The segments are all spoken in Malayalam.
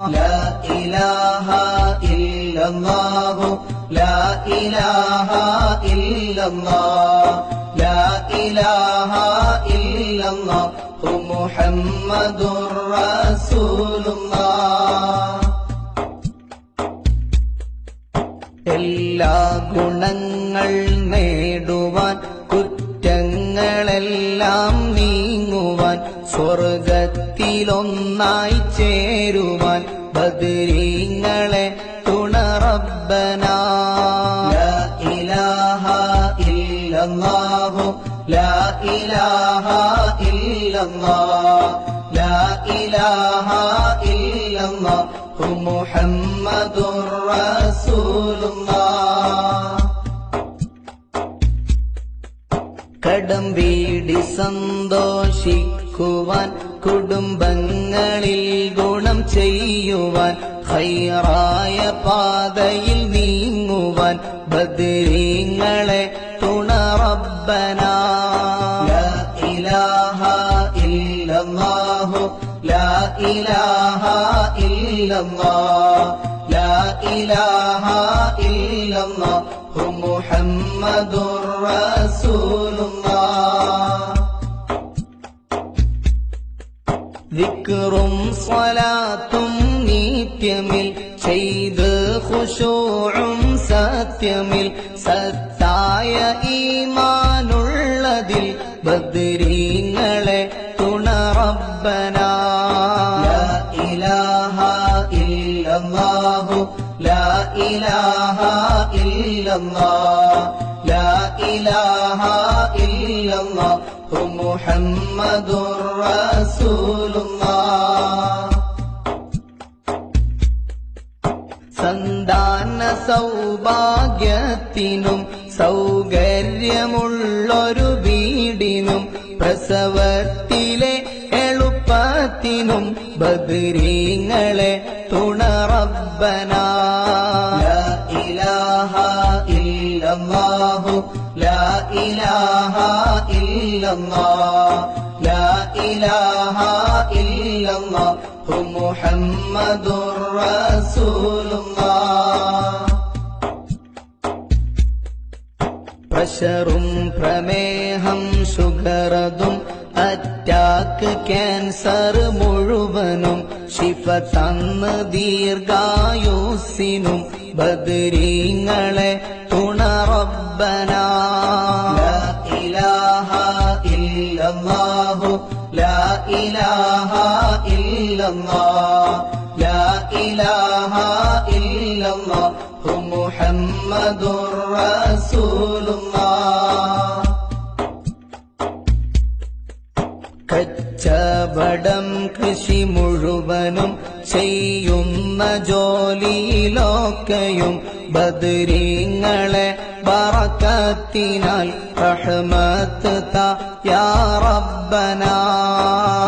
لا إله إلا الله لا إله إلا الله لا إله إلا الله محمد رسول الله എല്ലാ ഗുണങ്ങൾ നേടുവാൻ കുറ്റങ്ങളെല്ലാം നീങ്ങുവാൻ സ്വർഗത്തിലൊന്നായി ചേരുവാൻ ബദരീങ്ങളെ തുണ റബ്ബനാ ലാ ഇലാഹ ഇല്ലല്ലാഹു ലാ ഇലാഹ ഇല്ലല്ലാഹ് ലാ ഇലാഹ ഇല്ലല്ലാഹു മുഹമ്മദുർ റസൂലുള്ളാഹ് കടം വീടി സന്തോഷിക്കുവാൻ കുടുംബങ്ങളിൽ ഗുണം ചെയ്യുവാൻ ഖൈറായ പാതയിൽ നീങ്ങുവാൻ ബദരീങ്ങളെ തുണ റബ്ബനാ ലാ ഇലാഹ ഇല്ലല്ലാഹു ലാ ഇലാഹ ഇല്ലല്ലാഹ് ലാ ഇലാഹ ഇല്ലല്ലാഹു മുഹമ്മദുർ റസൂലുള്ളാഹ് ദിക്റും സ്വലാത്തും നിത്യമിൽ ചെയ്ത് ഖുശൂഉം സത്യമിൽ സത്തായ ഈമാനുള്ളതിൽ ബദരീങ്ങളെ തുണ റബ്ബനാ ലാ ഇലാഹ ഇല്ലല്ലാഹു ലാ ഇലാഹ ഇല്ലല്ലാഹ് ലാ ഇലാഹ ഇല്ലല്ലാഹു മുഹമ്മദുർ റസൂലുള്ളാഹ് സന്താന സൗഭാഗ്യത്തിനും സൗകര്യമുള്ളൊരു വീടിനും പ്രസവത്തിലെ എളുപ്പത്തിനും ബദരീങ്ങളെ തുണ റബ്ബനാ ലാ ഇലാഹ ഇല്ലല്ലാഹു ലാ ഇലാഹ ഇല്ലല്ലാഹ് ലാ ഇലാഹ ഇല്ലല്ലാഹു മുഹമ്മദുർ റസൂലുള്ളാഹ് പ്രഷറും പ്രമേഹം ഷുഗറതും അറ്റാക്ക് ക്യാൻസർ മുഴുവനും ശിഫ തന്ന് ദീർഘായുസ്സിനും ബദരീങ്ങളെ തുണ റബ്ബനാ ലാ ഇലാഹ ഇല്ലല്ലാഹു ലാ ഇലാഹ ഇല്ലല്ലാഹ് ലാ ഇലാഹ ഇല്ലല്ലാഹു മുഹമ്മദുർ റസൂലുള്ളാഹ് കച്ചവടം കൃഷി മുഴുവനും ചെയ്യുന്ന ജോലിയിലൊക്കെയും ബദരീങ്ങളെ ബറക്കത്തിനാൽ റഹ്മത്ത് താ യാ റബ്ബനാ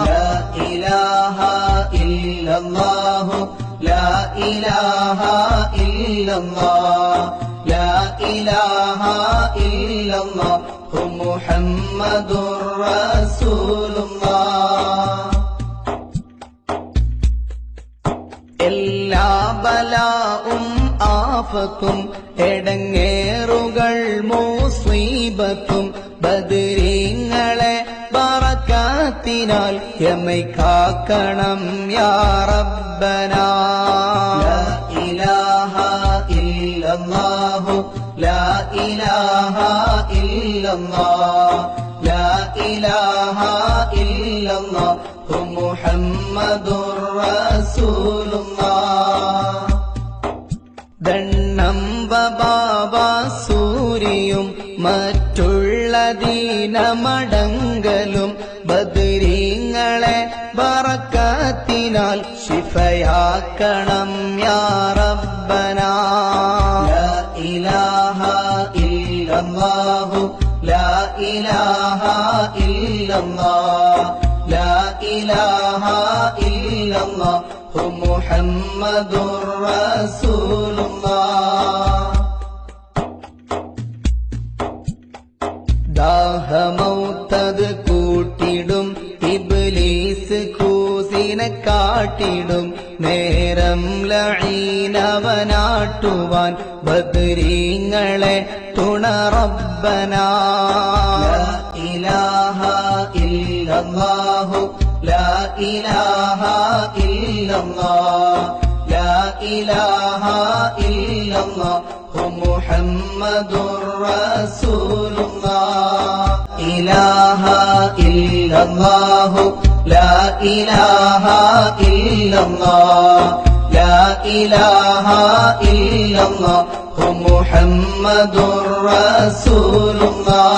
ലാ ഇലാഹ ഇല്ലല്ലാഹു ലാ ഇലാഹ ഇല്ലല്ലാഹ് ലാ ഇലാഹ ഇല്ലല്ലാഹു മുഹമ്മദുർ റസൂലുള്ളാഹ് എല്ലാ ബലാഉം ആഫത്തും എടങ്ങേറുകൾ മുസീബത്തും ബദരീങ്ങളെ ബറക്കത്തിനാൽ യമൈ കാക്കണം യാ റബ്ബനാ ലാ ഇലാഹ ഇല്ലല്ലാഹു ലാ ഇലാഹ ഇല്ലല്ലാഹ് ലാ ഇലാഹ ഇല്ലല്ലാഹു മുഹമ്മദുർ റസൂലുള്ളാഹ് ദണ്ണം ബാബ സൂരിയും മറ്റുള്ള ദീനമടങ്കലും ബദരീങ്ങളെ ബറക്കത്തിനാൽ ശിഫയാക്കണം യാ റബ്ബനാ ലാ ഇലാഹ ഇല്ലല്ലാഹു ലാ ഇലാഹ ഇല്ലല്ലാഹ് ലാ ഇലാഹ ഇല്ലല്ലാഹു മുഹമ്മദുർ റസൂലുള്ളാഹ് ദാഹമൗത്തത് കൂട്ടിടും ഇബ്ലീസ് കൂസിനെ കാട്ടിടും നേരം ലഈനവനാട്ടുവാൻ ബദ്രീങ്ങളെ തുണ റബ്ബനാ ലാ ഇലാഹ ഇല്ലല്ലാഹു ലാ ഇലാഹ ഇല്ലല്ലാഹ് ലാ ഇലാഹ ഇല്ലല്ലാഹു മുഹമ്മദുർ റസൂലുള്ളാഹ് ഇലാഹ ഇല്ലല്ലാഹു ലാ ഇലാഹ ഇല്ലല്ലാഹ് ലാ ഇലാഹ ഇല്ലല്ലാഹു മുഹമ്മദുർ റസൂലുള്ളാഹ്